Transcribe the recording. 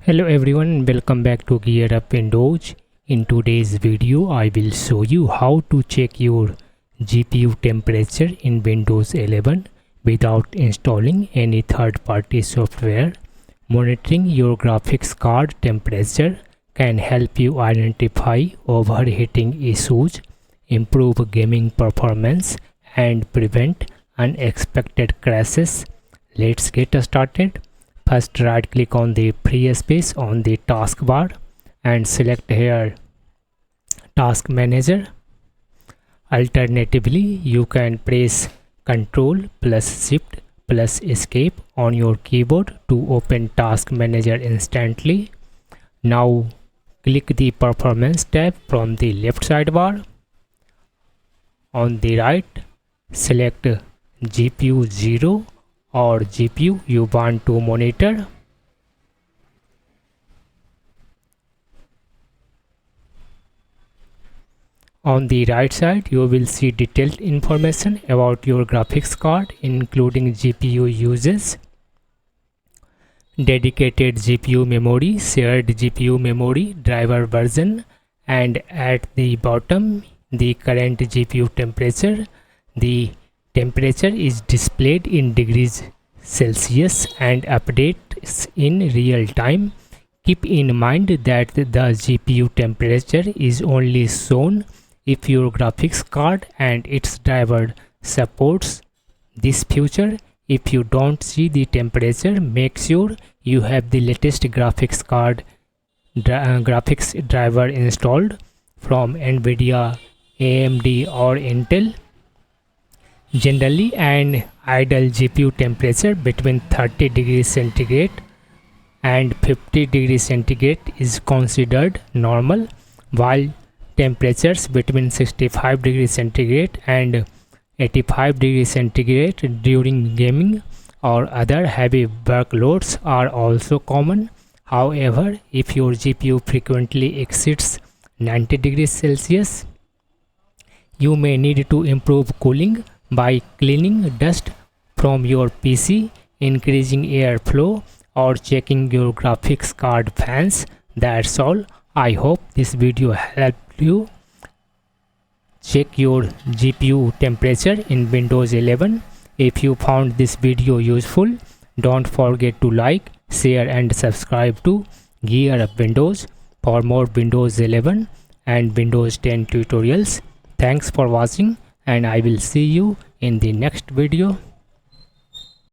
Hello everyone, welcome back to GearUpWindows. In today's video, I will show you how to check your GPU temperature in Windows 11 without installing any third-party software. Monitoring your graphics card temperature can help you identify overheating issues, improve gaming performance, and prevent unexpected crashes. Let's get started. First, right click on the free space on the taskbar and select here Task Manager. Alternatively, you can press Ctrl plus Shift plus Escape on your keyboard to open Task Manager instantly. Now click the Performance tab from the left sidebar. On the right, select GPU 0 or GPU you want to monitor. On the right side, you will see detailed information about your graphics card, including GPU uses, dedicated GPU memory, shared GPU memory, driver version, and at the bottom, the current GPU temperature. The temperature is displayed in degrees Celsius and updates in real time. Keep in mind that the GPU temperature is only shown if your graphics card and its driver supports this feature. If you don't see the temperature, make sure you have the latest graphics driver installed from NVIDIA, AMD or Intel. Generally, an ideal GPU temperature between 30 degrees centigrade and 50 degrees centigrade is considered normal, while temperatures between 65 degrees centigrade and 85 degrees centigrade during gaming or other heavy workloads are also common. However, if your GPU frequently exceeds 90 degrees Celsius, you may need to improve cooling by cleaning dust from your PC, increasing airflow, or checking your graphics card fans. That's all. I hope this video helped you check your GPU temperature in Windows 11. If you found this video useful, don't forget to like, share and subscribe to GearUpWindows for more Windows 11 and Windows 10 tutorials. Thanks for watching, and I will see you in the next video.